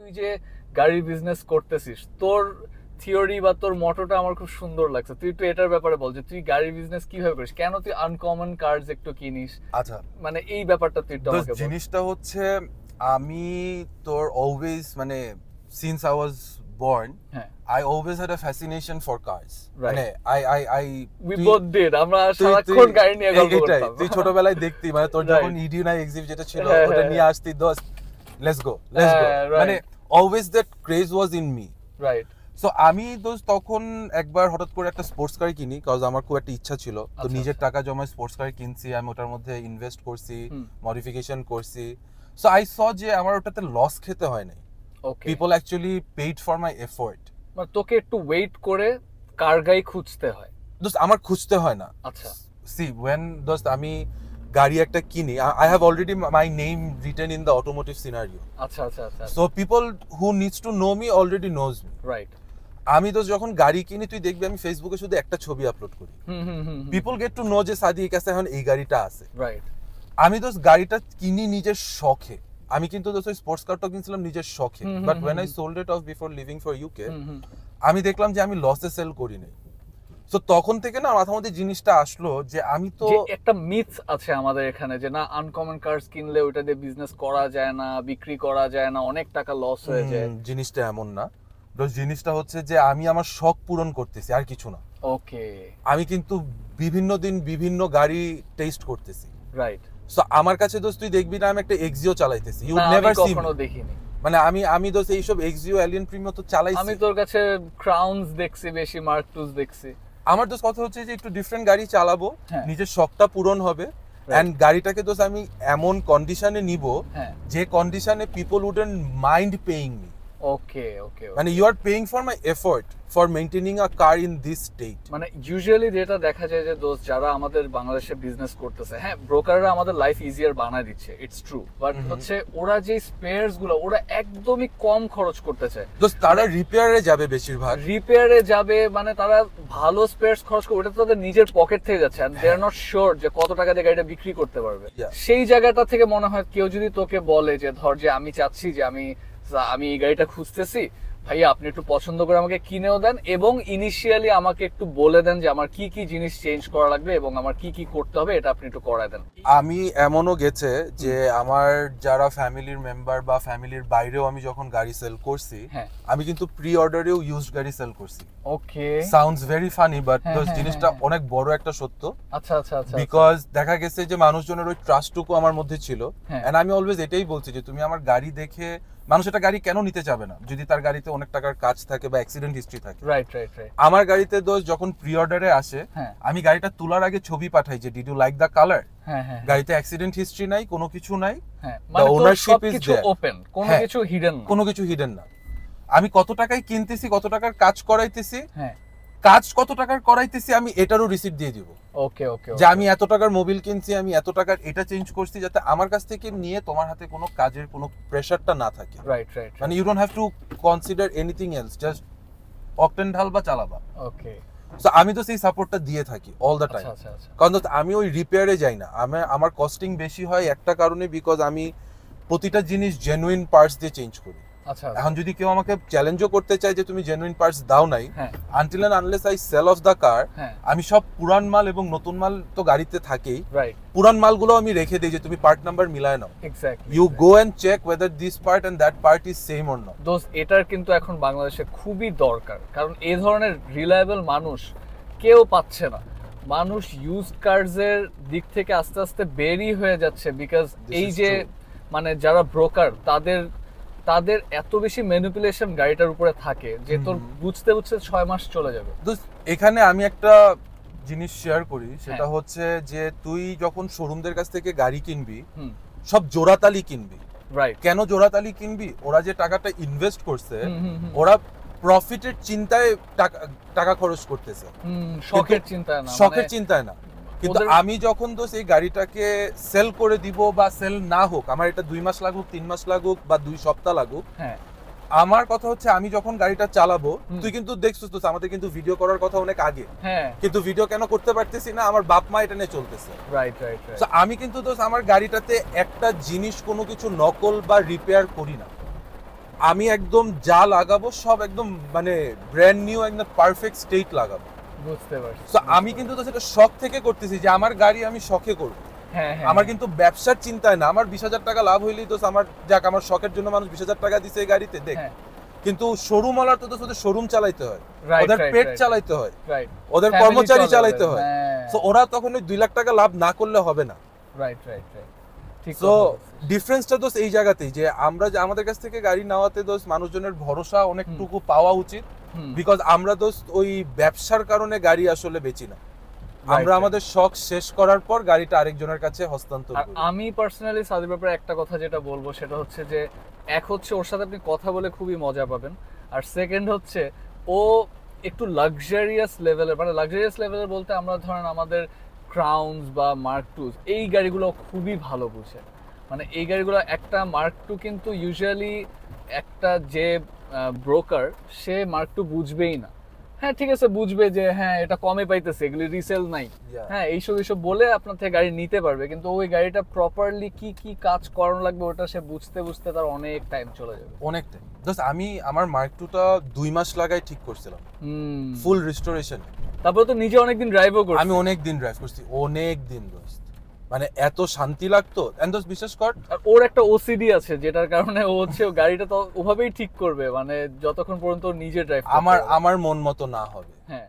তুই যে গাড়ির বিজনেস করতেছিস, তোর থিওরি বা তোর মটোটা আমার খুব সুন্দর লাগছে। তুই একটু এটার ব্যাপারে বল যে তুই গাড়ির বিজনেস কিভাবে করিস, কেন তুই আনকমন কার্স একটু কিনিস। আচ্ছা, মানে এই ব্যাপারটা তুই একটু আমাকে বল। জিনিসটা হচ্ছে আমি তোর অলওয়েজ মানে since I was born, I always had a fascination for cars. মানে we both did, আমরা সারাক্ষণ গাড়ি নিয়ে গল্প করতাম। তুই ছোটবেলায় দেখতি মানে তোর যখন ইডি না এক্সিভ যেটা ছিল ওটা নিয়ে আসতি, দোস্ত লেটস গো মানে always that craze was in me, right. So আমি দোস্ত তখন একবার হঠাৎ করে একটা স্পোর্টস কার কিনি, কজ আমার খুব একটা ইচ্ছা ছিল। তো নিজের টাকা জমায় স্পোর্টস কার কিনছি, আমি ওটার মধ্যে ইনভেস্ট করছি, মডিফিকেশন করছি। সো আই স যে আমার ওটাতে লস খেতে হয় নাই। People actually paid for my effort. মানে তোকে একটু ওয়েট করে কার গাই খুঁজতে হয়? দোস্ত আমার খুঁজতে হয় না। আচ্ছা, see when দোস্ত আমি গাড়ি একটা কিনি, I have already my name written in the automotive scenario. আচ্ছা আচ্ছা আচ্ছা। So people who needs to know me already knows me. Right. আমি দোস্ত যখন গাড়ি কিনি তুই দেখবি আমি ফেসবুকে শুধু একটা ছবি আপলোড করি। People get to know যে সাদিক কাছে এখন এই গাড়িটা আছে। Right. আমি দোস্ত গাড়িটা কিনি নিজের শখে। আমি কিন্তু দোস্ত স্পোর্টস কারটা কিনছিলাম নিজের শখে, but when I sold it off before leaving for UK, আমি দেখলাম যে আমি লসে সেল করি নাই। সো তখন থেকে না মাথার মধ্যে জিনিসটা আসলো যে আমি তো একটা মিথ আছে আমাদের এখানে যে না আনকমন কার্স কিনলে ওটা দিয়ে বিজনেস করা যায় না, বিক্রি করা যায় না, অনেক টাকা লস হয়ে যায়। জিনিসটা এমন না দোস্ত, জিনিসটা হচ্ছে যে আমি আমার শখ পূরণ করতেছি আর কিছু না। ওকে। আমি কিন্তু বিভিন্ন দিন বিভিন্ন গাড়ি টেস্ট করতেছি, রাইট। সো আমার কাছে দোস্ত তুই দেখবি না আমি একটা এক্সিও চালাইতেছি, ইউ নেভার সি মি। কখনো দেখিনি। মানে আমি দোস্ত এইসব এক্সিও এলিয়ন প্রিমিয়াম তো চালাইছি। আমি তোর কাছে ক্রাউনস দেখছি বেশি, মার্ক টুস দেখছি। আমার দোস্ত কথা হচ্ছে যে একটু ডিফারেন্ট গাড়ি চালাবো, নিজের শখটা পূরণ হবে, এন্ড গাড়িটাকে দোস্ত আমি এমন কন্ডিশনে নিব যে কন্ডিশনে people wouldn't mind paying me. Okay okay. মানে you are paying for my effort for maintaining a car in this state. মানে ইউজুয়ালি যেটা দেখা যায় যে দোস্ত যারা আমাদের বাংলাদেশে বিজনেস করতেছে, হ্যাঁ ব্রোকাররা আমাদের লাইফ ইজিয়ার বানায় দিচ্ছে, ইটস ট্রু, বাট হচ্ছে ওরা যে স্পেয়ারস গুলো ওরা একদমই কম খরচ করতেছে। দোস্ত তারা রিপেয়ারে যাবে, বেশিরভাগ রিপেয়ারে যাবে, মানে তারা ভালো স্পেয়ারস খরচ করে ওটা তো তাদের নিজের পকেট থেকে যাচ্ছে, and they are not sure যে কত টাকা দিয়ে গাড়িটা বিক্রি করতে পারবে। সেই জায়গাটা থেকে মনে হয় কেউ যদি তোকে বলে যে ধর যে আমি চাচ্ছি যে আমি এই গাড়িটা খুঁজতেছি, ভাইয়া আপনি একটু পছন্দ করে আমাকে কিনেও দেন এবং ইনিশিয়ালি আমাকে একটু বলে দেন যে আমার কি কি জিনিস চেঞ্জ করা লাগবে এবং আমার কি কি করতে হবে, এটা আপনি একটু করায় দেন। আমি এমনও গেছে যে আমার যারা ফ্যামিলির মেম্বার বা ফ্যামিলির বাইরেও আমি যখন গাড়ি সেল করছি, আমি কিন্তু প্রি অর্ডারেও ইউজড গাড়ি সেল করছি। ওকে, সাউন্ডস ভেরি ফানি বাট দোস জিনিসটা অনেক বড় একটা সত্য। আচ্ছা আচ্ছা আচ্ছা। বিকজ দেখা গেছে যে মানুষজনের ওই ট্রাস্টটুকু আমার মধ্যে ছিল, এন্ড আমি অলওয়েজ এটাই বলছি যে তুমি আমার গাড়ি দেখে মানুষ এটা গাড়ি কেন নিতে যাবে না যদি তার গাড়িতে অনেক টাকার কাজ থাকে বা অ্যাক্সিডেন্ট হিস্ট্রি থাকে। Right right right. আমার গাড়িতে দোস্ত যখন প্রি অর্ডারে আসে, আমি গাড়িটা তোলার আগে ছবি পাঠাই যে did you like the colour. গাড়িতে অ্যাক্সিডেন্ট হিস্ট্রি নাই, কোনো কিছু নাই, মানে ওনারশিপ ইজ দেয়ার, ওপেন, কোনো কিছু হিডেন না, কোনো কিছু হিডেন না। আমি কত টাকায় কিনতেছি, কত টাকার কাজ করাইতেছি, কাজ কত টাকার করাইতেছি আমি এটারও রিসিপ্ট দিয়ে দিব। ওকে ওকে। যে আমি এত টাকার মোবিল কিনছি, আমি এত টাকার এটা চেঞ্জ করছি, যাতে আমার কাছ থেকে নিয়ে তোমার হাতে কোনো কাজের কোনো প্রেসারটা না থাকে। Right right. মানে you don't have to consider anything else, just octane ঢালবা চালাবা। ওকে। সো আমি তো সেই সাপোর্টটা দিয়ে থাকি অল দ্য টাইম। কারণ আমি ওই রিপেয়ারে যাই না, আমার কস্টিং বেশি হয় একটা কারণে, বিকজ আমি প্রতিটা জিনিস জেনুইন পার্টস দিয়ে চেঞ্জ করি। এখন যদি কেউ আমাকে চ্যালেঞ্জও করতে চায় যে তুমি জেনুইন পার্টস দাও নাই, until and unless I sell off the car, আমি সব পুরান মাল এবং নতুন মাল তো গাড়িতে থাকেই, পুরান মালগুলো আমি রেখে দিই যে তুমি পার্ট নাম্বার মিলায় নাও। Exactly, you go and check whether this part and that part is same or not. দোস্ত এটার কিন্তু এখন বাংলাদেশে খুবই দরকার, কারণ এই ধরনের রিলায়েবল মানুষ কেউ পাচ্ছে না। মানুষ ইউজড কার্সের দিক থেকে আস্তে আস্তে বেরি হয়ে যাচ্ছে, বিকজ এই যে মানে যারা ব্রোকার তাদের এত বেশি ম্যানিপুলেশন গাড়িটার উপরে থাকে যে তোর বুঝতে বুঝতে 6 মাস চলে যাবে। এখানে আমি একটা জিনিস শেয়ার করি, সেটা হচ্ছে যে তুই যখন শোরুমদের কাছ থেকে গাড়ি কিনবি সব জোড়াতালি কিনবি। রাইট। কেন জোড়াতালি কিনবি? ওরা যে টাকাটা ইনভেস্ট করছে, ওরা প্রফিটের চিন্তায় টাকা খরচ করতেছে, শখের চিন্তায় না, শখের চিন্তায় না। কিন্তু আমি যখন তো সেই গাড়িটাকে সেল করে দিব বা সেল না হোক, আমার এটা 2 মাস লাগুক, 3 মাস লাগুক বা 2 সপ্তাহ লাগুক, আমার কথা হচ্ছে আমি যখন গাড়িটা চালাবো, তুই কিন্তু দেখছিস তো আমাদের কিন্তু ভিডিও করার কথা অনেক আগে, কিন্তু ভিডিও কেন করতে পারতেছি না? আমার বাপ মা এটা নিয়ে চলতেছে। Right right right. আমি কিন্তু তো আমার গাড়িটাতে একটা জিনিস কোনো কিছু নকল বা রিপেয়ার করি না। আমি একদম যা লাগাবো সব একদম মানে ব্র্যান্ড নিউ একদম পারফেক্ট স্টেট লাগাবো। বুঝতে পারছি। তো আমি কিন্তু তো সেটা শখ থেকে করতেছি যে আমার গাড়ি আমি শখে করবো। হ্যাঁ, আমার কিন্তু ব্যবসার চিন্তায় না, আমার 20,000 টাকা লাভ হইলেই তো আমার যাক, আমার শখের জন্য মানুষ 20,000 টাকা দিছে এই গাড়িতে দেখ। কিন্তু শোরুম ওয়ালার তো ওদের শোরুম চালাইতে হয়, ওদের পেট চালাইতে হয়, ওদের কর্মচারী চালাইতে হয়। তো ওরা তখন ওই 2 লাখ টাকা লাভ না করলে হবে না। Right right right. তো ডিফারেন্সটা দোস এই জায়গাতেই যে আমরা যে আমাদের কাছ থেকে গাড়ি নেওয়াতে দোস মানুষজনের ভরসা অনেকটুকু পাওয়া উচিত, বিকজ আমরা দোস ওই ব্যবসার কারণে গাড়ি আসলে বেচি না, আমরা আমাদের শখ শেষ করার পর গাড়িটা আরেকজনের কাছে হস্তান্তর করি। আমি পার্সোনালি সাদির ব্যাপারে একটা কথা যেটা বলবো সেটা হচ্ছে যে এক হচ্ছে ওর সাথে আপনি কথা বলে খুবই মজা পাবেন, আর সেকেন্ড হচ্ছে ও একটু লাক্সারিয়াস লেভেলের, মানে লাক্সারিয়াস লেভেলের বলতে আমরা ধরেন আমাদের ক্রাউনস বা মার্ক টুস এই গাড়িগুলো খুবই ভালো বুঝে। মানে এই গাড়িগুলো একটা মার্ক টু কিন্তু ইউজুয়ালি একটা যে ব্রোকার সে মার্ক টু বুঝবেই না। হ্যাঁ ঠিক আছে, বুঝবে যে হ্যাঁ এটা কমে পাইতেছে, এগুলি রিসেল নাই, হ্যাঁ এইসব বলে আপনার থেকে গাড়ি নিতে পারবে, কিন্তু ওই গাড়িটা প্রপারলি কি কি কাজ করানো লাগবে ওটা সে বুঝতে বুঝতে তার অনেক টাইম চলে যাবে। অনেক টাইম। জাস্ট আমি আমার মার্ক টুটা 2 মাস লাগাই ঠিক করছিলাম, ফুল রিস্টোরেশন। তারপর তো নিজে অনেকদিন ড্রাইভও করছি। আমি অনেকদিন ড্রাইভ করছি, অনেকদিন দোস্ত, মানে এত শান্তি লাগতো। এন্ড দোস্ত বিশ্বাস কর, আর ওর একটা ওসিডি আছে যেটার কারণে ও হচ্ছে গাড়িটা তো ওভাবেই ঠিক করবে, মানে যতক্ষণ পর্যন্ত নিজে ড্রাইভ আমার মন মতো না হবে। হ্যাঁ